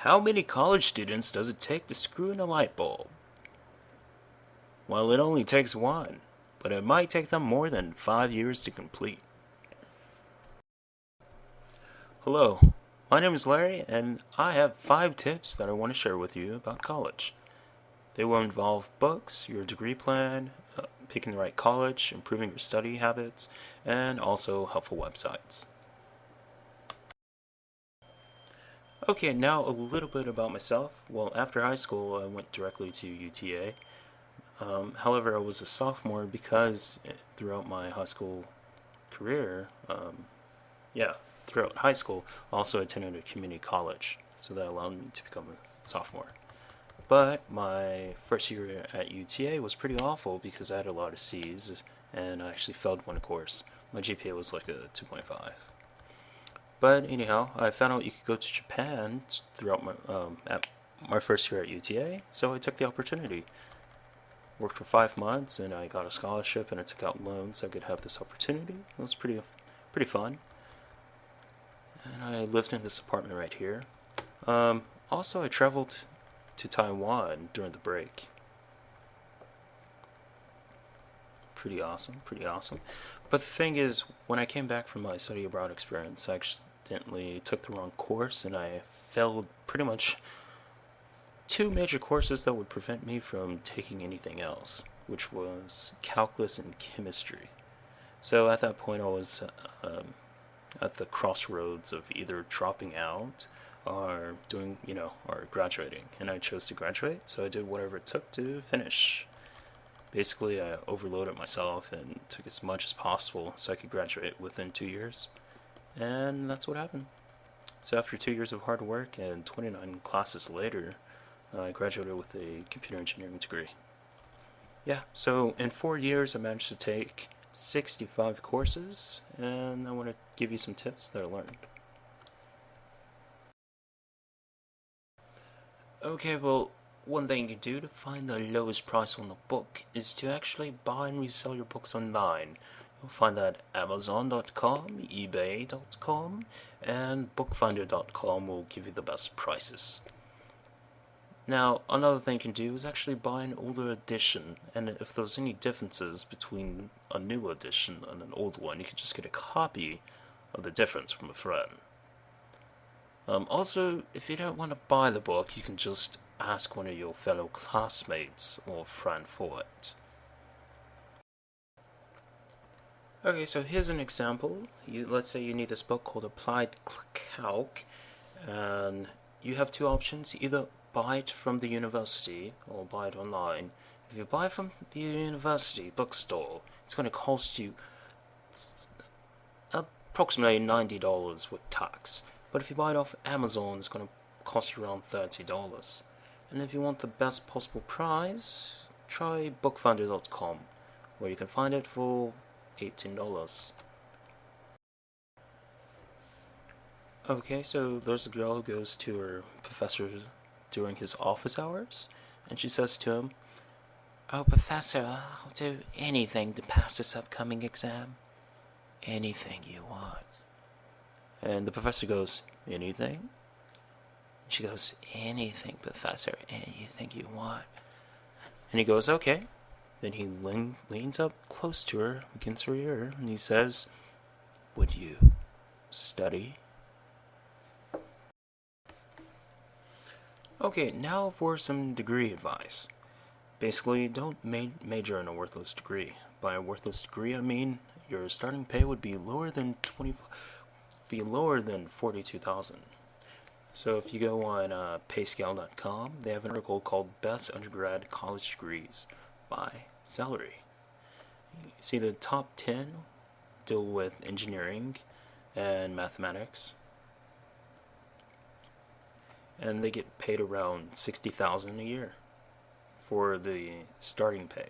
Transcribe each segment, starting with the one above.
How many college students does it take to screw in a light bulb? Well, it only takes one, but it might take them more than 5 years to complete. Hello, my name is Larry, and I have 5 tips that I want to share with you about college. They will involve books, your degree plan, picking the right college, improving your study habits, and also helpful websites. Okay, now a little bit about myself. Well, after high school, I went directly to UTA. However, I was a sophomore because throughout my high school career, yeah, throughout high school, I also attended a community college, so that allowed me to become a sophomore. But my first year at UTA was pretty awful because I had a lot of C's and I actually failed one course. My GPA was like a 2.5. But anyhow, I found out you could go to Japan throughout at my first year at UTA, so I took the opportunity. Worked for 5 months and I got a scholarship and I took out loans so I could have this opportunity. It was pretty fun. And I lived in this apartment right here. Also, I traveled to Taiwan during the break. Pretty awesome, pretty awesome. But the thing is, when I came back from my study abroad experience, I accidentally took the wrong course and I failed pretty much 2 major courses that would prevent me from taking anything else, which was calculus and chemistry. So at that point, I was at the crossroads of either dropping out or or graduating. And I chose to graduate, so I did whatever it took to finish. Basically, I overloaded myself and took as much as possible so I could graduate within 2 years. And that's what happened. So after 2 years of hard work and 29 classes later, I graduated with a computer engineering degree. Yeah, so in 4 years, I managed to take 65 courses, and I want to give you some tips that I learned. Okay, well, one thing you can do to find the lowest price on a book is to actually buy and resell your books online. You'll find that Amazon.com, eBay.com, and BookFinder.com will give you the best prices. Now, another thing you can do is actually buy an older edition, and if there's any differences between a new edition and an old one, you can just get a copy of the difference from a friend. Also, if you don't want to buy the book, you can just ask one of your fellow classmates or friend for it. Okay, so here's an example. Let's say you need this book called Applied Calc, and you have 2 options: either buy it from the university or buy it online. If you buy from the university bookstore, it's going to cost you approximately $90 with tax. But if you buy it off Amazon, it's going to cost you around $30. And if you want the best possible price, try bookfinder.com, where you can find it for $18. Okay, so there's a girl who goes to her professor during his office hours, and she says to him, "Oh, Professor, I'll do anything to pass this upcoming exam." "Anything you want." And the professor goes, "Anything?" She goes, "Anything, Professor, anything you want." And he goes, "Okay." Then he leans up close to her, against her ear, and he says, "Would you study?" Okay, now for some degree advice. Basically, don't major in a worthless degree. By a worthless degree, I mean your starting pay would be lower than 42,000. So if you go on payscale.com, they have an article called Best Undergrad College Degrees by Salary. You see the top 10 deal with engineering and mathematics, and they get paid around 60,000 a year for the starting pay.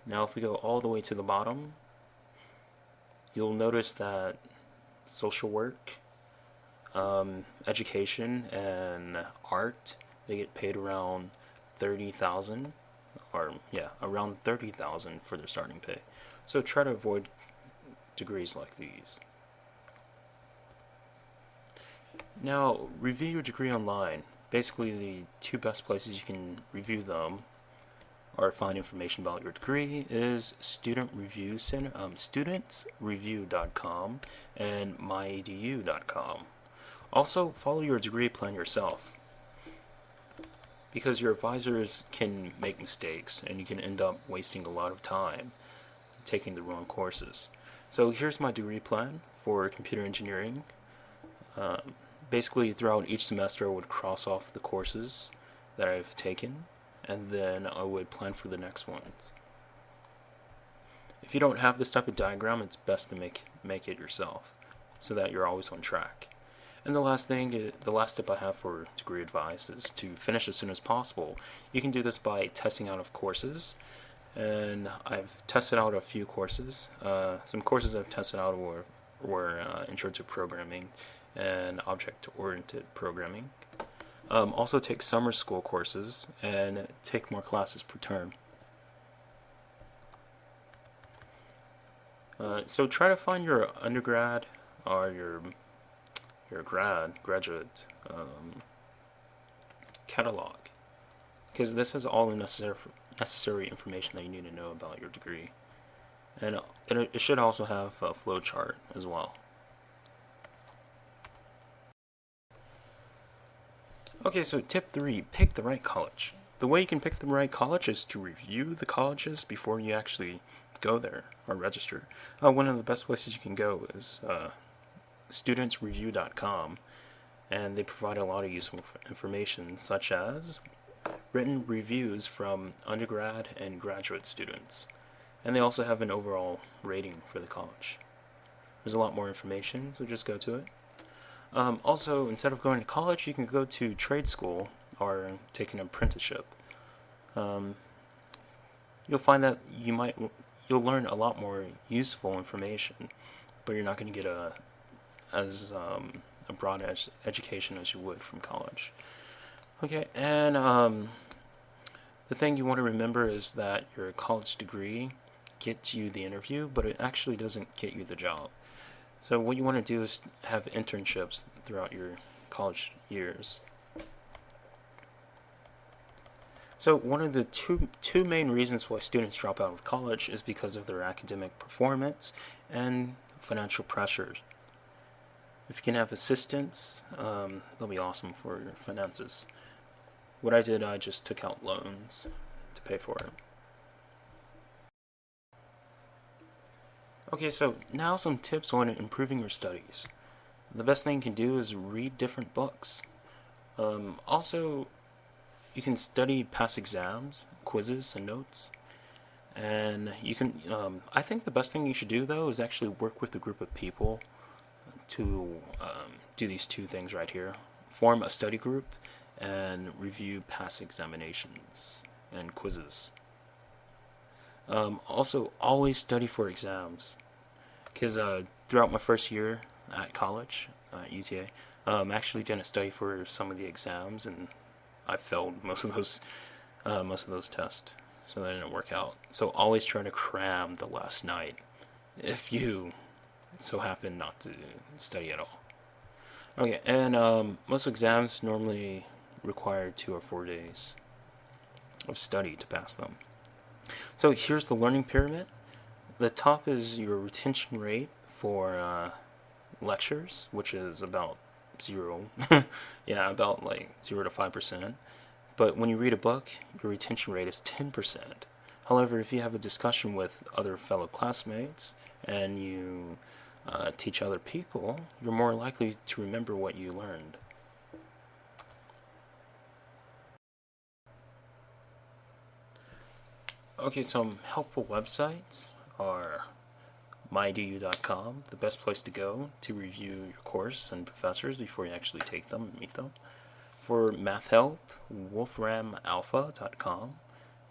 Now if we go all the way to the bottom, you'll notice that social work, education, and art, they get paid around 30,000, or yeah, around 30,000 for their starting pay. So try to avoid degrees like these. Now, review your degree online. Basically, the two best places you can review them or find information about your degree is Student Review Center, studentsreview.com and myedu.com. Also, follow your degree plan yourself because your advisors can make mistakes and you can end up wasting a lot of time taking the wrong courses. So here's my degree plan for computer engineering. Basically, throughout each semester, I would cross off the courses that I've taken, and then I would plan for the next ones. If you don't have this type of diagram, it's best to make it yourself, so that you're always on track. And the last tip I have for degree advice is to finish as soon as possible. You can do this by testing out of courses, and I've tested out a few courses. Some courses I've tested out were Intro to Programming and Object-Oriented Programming. Also take summer school courses and take more classes per term. So try to find your undergrad or your graduate catalog, because this has all the necessary information that you need to know about your degree, and it should also have a flowchart as well. Okay, so tip 3, pick the right college. The way you can pick the right college is to review the colleges before you actually go there or register. One of the best places you can go is studentsreview.com, and they provide a lot of useful information such as written reviews from undergrad and graduate students, and they also have an overall rating for the college. There's a lot more information, so just go to it. Also, instead of going to college, you can go to trade school or take an apprenticeship. You'll find that you'll learn a lot more useful information, but you're not going to get as broad education as you would from college. Okay, and the thing you want to remember is that your college degree gets you the interview, but it actually doesn't get you the job. So what you want to do is have internships throughout your college years. So one of the two main reasons why students drop out of college is because of their academic performance and financial pressures. If you can have assistance, that'll be awesome for your finances. What I did, I just took out loans to pay for it. Okay, so now some tips on improving your studies. The best thing you can do is read different books. Also, you can study past exams, quizzes, and notes. And you can, I think the best thing you should do though is actually work with a group of people to do these two things right here. Form a study group and review past examinations and quizzes. Also, always study for exams, because throughout my first year at college, at UTA, I actually didn't study for some of the exams, and I failed most of those tests, so that didn't work out. So always try to cram the last night, if you so happen not to study at all. Okay, and most exams normally require 2 or 4 days of study to pass them. So here's the learning pyramid. The top is your retention rate for lectures, which is about 0. Yeah, about like 0 to 5%. But when you read a book, your retention rate is 10%. However, if you have a discussion with other fellow classmates and you teach other people, you're more likely to remember what you learned. Okay, some helpful websites are myedu.com, the best place to go to review your course and professors before you actually take them and meet them. For math help, wolframalpha.com.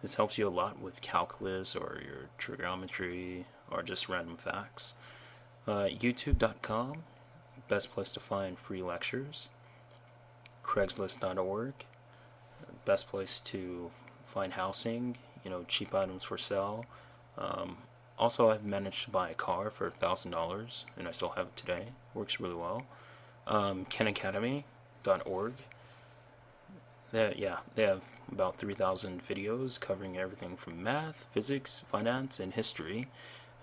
This helps you a lot with calculus or your trigonometry or just random facts. YouTube.com, best place to find free lectures. Craigslist.org, best place to find housing, cheap items for sale. Also, I've managed to buy a car for $1,000, and I still have it today. Works really well. khanacademy.org. They have about 3,000 videos covering everything from math, physics, finance, and history.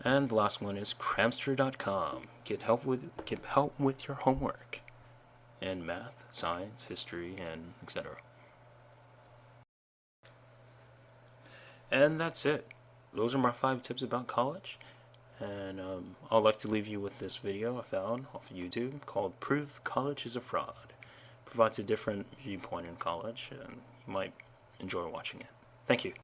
And the last one is cramster.com. Get help with your homework in math, science, history, and etc. And that's it. Those are my 5 tips about college. And I'd like to leave you with this video I found off of YouTube called Proof College is a Fraud. Provides a different viewpoint in college, and you might enjoy watching it. Thank you.